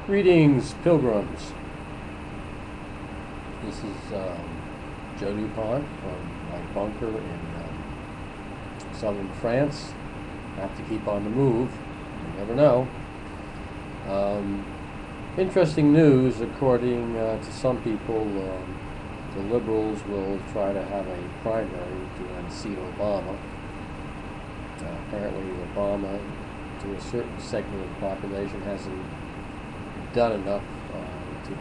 Greetings, pilgrims. This is Joe DuPont from my bunker in southern France. I have to keep on the move. You never know. Interesting news, according to some people, the liberals will try to have a primary to unseat Obama. Apparently Obama, to a certain segment of the population, hasn't done enough to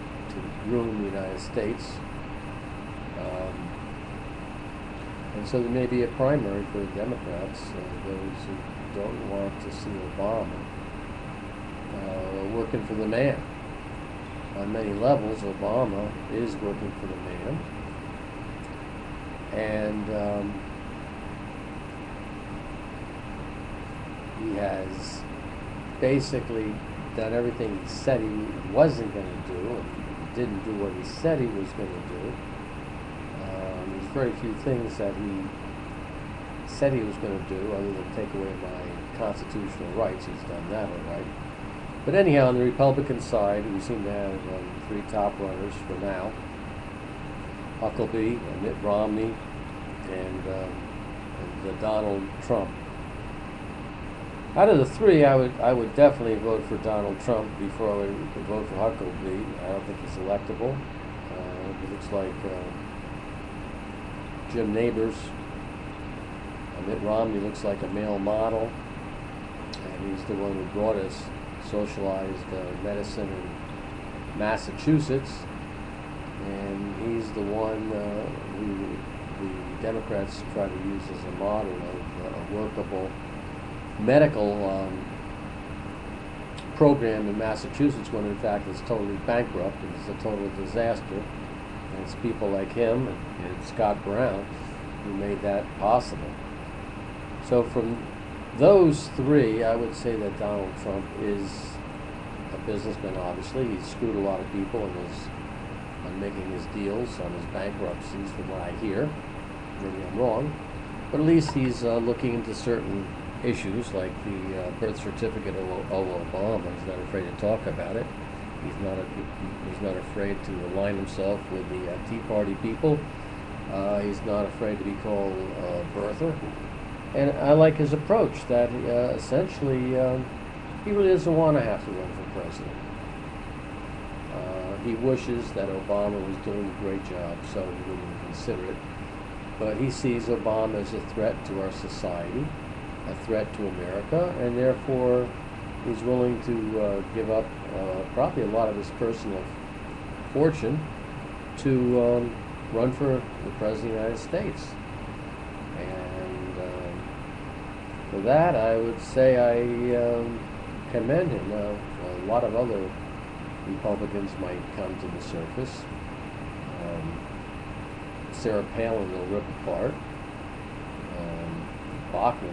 ruin the United States. And so there may be a primary for the Democrats, those who don't want to see Obama working for the man. On many levels, Obama is working for the man. And he has basically done everything he said he wasn't going to do, and didn't do what he said he was going to do. There's very few things that he said he was going to do other than take away my constitutional rights. He's done that all right. But anyhow, on the Republican side, we seem to have three top runners for now: Huckabee, and Mitt Romney, and Donald Trump. Out of the three, I would definitely vote for Donald Trump before I would vote for Huckabee. I don't think he's electable. It looks like Jim Nabors. Mitt Romney looks like a male model, and he's the one who brought us socialized medicine in Massachusetts, and he's the one who the Democrats try to use as a model of a workable medical program in Massachusetts, when in fact it's totally bankrupt and it's a total disaster. And it's people like him and Scott Brown who made that possible. So from those three, I would say that Donald Trump is a businessman. Obviously, he's screwed a lot of people on making his deals, on his bankruptcies, from what I hear. Maybe I'm wrong, but at least he's looking into certain issues like the birth certificate of Obama. He's not afraid to talk about it. He's not afraid to align himself with the Tea Party people. He's not afraid to be called a birther. And I like his approach that essentially he really doesn't want to have to run for president. He wishes that Obama was doing a great job, so he wouldn't consider it. But he sees Obama as a threat to our society, a threat to America, and therefore he's willing to give up probably a lot of his personal fortune to run for the President of the United States. And for that, I would say I commend him. A lot of other Republicans might come to the surface. Sarah Palin will rip apart.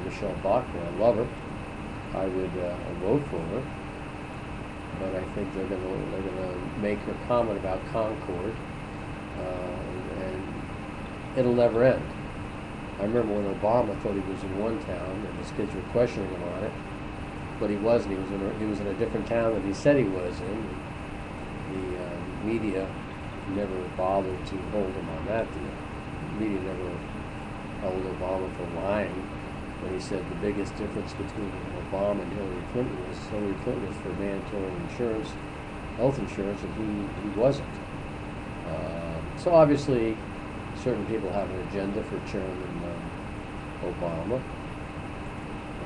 Michelle Bachmann, I love her. I would vote for her, but I think they're gonna make her comment about Concord, and it'll never end. I remember when Obama thought he was in one town, and his kids were questioning him on it, but he wasn't. He was in a different town than he said he was in. The media never bothered to hold him on that deal. The media never held Obama for lying when he said the biggest difference between Obama and Hillary Clinton was Hillary Clinton was for mandatory insurance, health insurance, and he wasn't. So obviously, certain people have an agenda for Chairman Obama,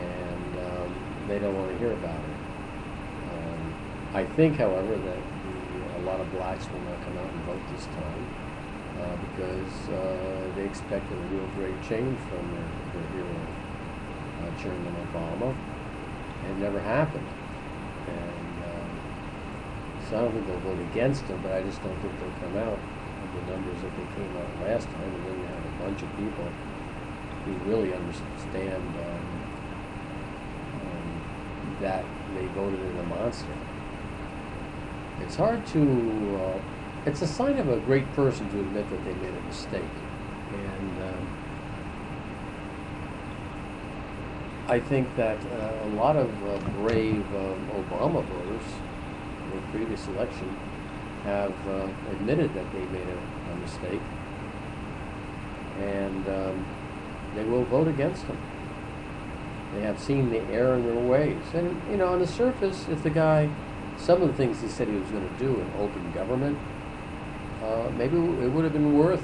and they don't want to hear about it. I think, however, that a lot of blacks will not come out and vote this time because they expected a real great change from their hero, Chairman Obama, and it never happened. And so I don't think they'll vote against him, but I just don't think they'll come out with the numbers that they came out last time. And then you have a bunch of people who really understand that they voted in a monster. It's hard to, it's a sign of a great person to admit that they made a mistake. And I think that a lot of brave Obama voters the previous election have admitted that they made a mistake, and they will vote against them. They have seen the error in their ways. And, you know, on the surface, if the guy, some of the things he said he was going to do in open government, maybe it would have been worth,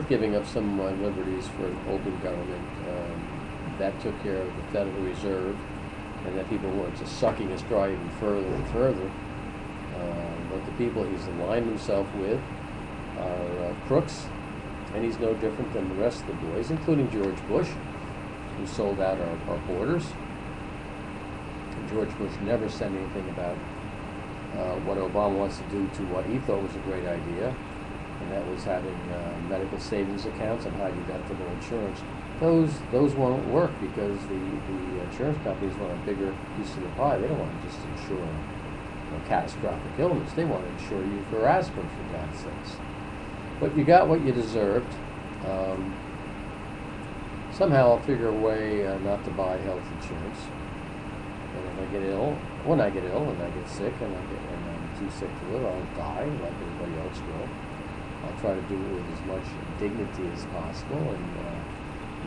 giving up some of my liberties for an open government that took care of the Federal Reserve, and that people weren't just sucking us dry even further and further. But the people he's aligned himself with are crooks, and he's no different than the rest of the boys, including George Bush, who sold out our borders. And George Bush never said anything about what Obama wants to do to what he thought was a great idea, and that was having medical savings accounts and high deductible insurance. Those won't work because the insurance companies want a bigger piece of the pie. They don't want to just insure catastrophic illness. They want to insure you for aspirin, for God's sakes. But you got what you deserved. Somehow I'll figure a way not to buy health insurance. And if I get ill, when I get ill and I get sick and I'm too sick to live, I'll die like everybody else will. I'll try to do it with as much dignity as possible and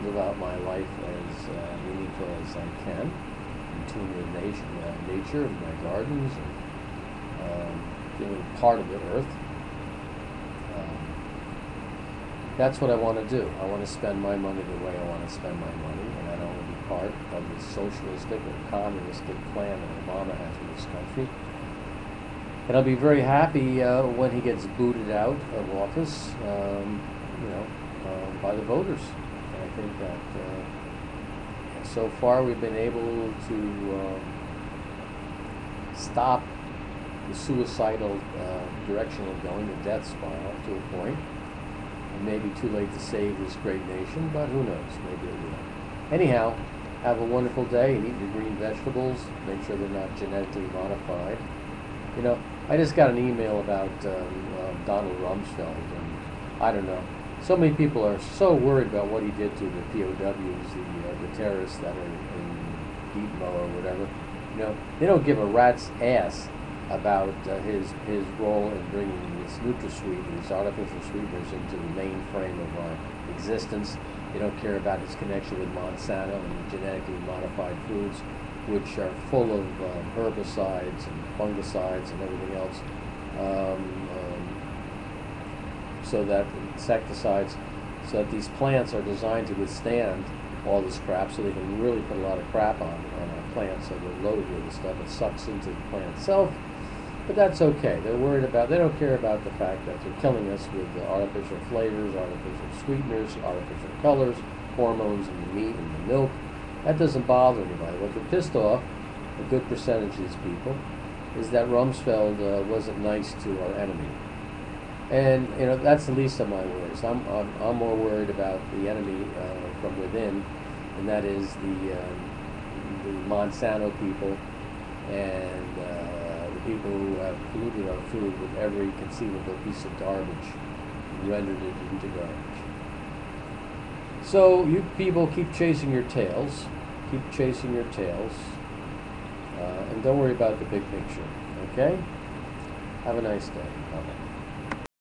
live out my life as meaningful as I can, in tune with nature and my gardens, and feeling part of the earth. That's what I want to do. I want to spend my money the way I want to spend my money, and I don't want to be part of the socialistic or communistic plan that Obama has in this country. And I'll be very happy when he gets booted out of office, by the voters. And I think that so far we've been able to stop the suicidal direction we're going, the death spiral, to a point. It may be too late to save this great nation, but who knows? Maybe it will. Anyhow, have a wonderful day and eat your green vegetables. Make sure they're not genetically modified. You know, I just got an email about Donald Rumsfeld, and I don't know. So many people are so worried about what he did to the POWs, the terrorists that are in Deepmo or whatever. You know, they don't give a rat's ass about his role in bringing this NutraSweet, these artificial sweeteners, into the mainframe of our existence. They don't care about his connection with Monsanto and genetically modified foods, which are full of herbicides and fungicides and everything else, so that insecticides, so that these plants are designed to withstand all this crap, so they can really put a lot of crap on our plants, so they're loaded with the stuff that sucks into the plant itself. But that's okay. They don't care about the fact that they're killing us with artificial flavors, artificial sweeteners, artificial colors, hormones in the meat and the milk. That doesn't bother anybody. What they're pissed off, a good percentage of these people, is that Rumsfeld wasn't nice to our enemy. And you know, that's the least of my worries. I'm more worried about the enemy from within, and that is the Monsanto people and the people who have polluted our food with every conceivable piece of garbage, and rendered it into garbage. So you people keep chasing your tails, and don't worry about the big picture, okay? Have a nice day. Bye-bye.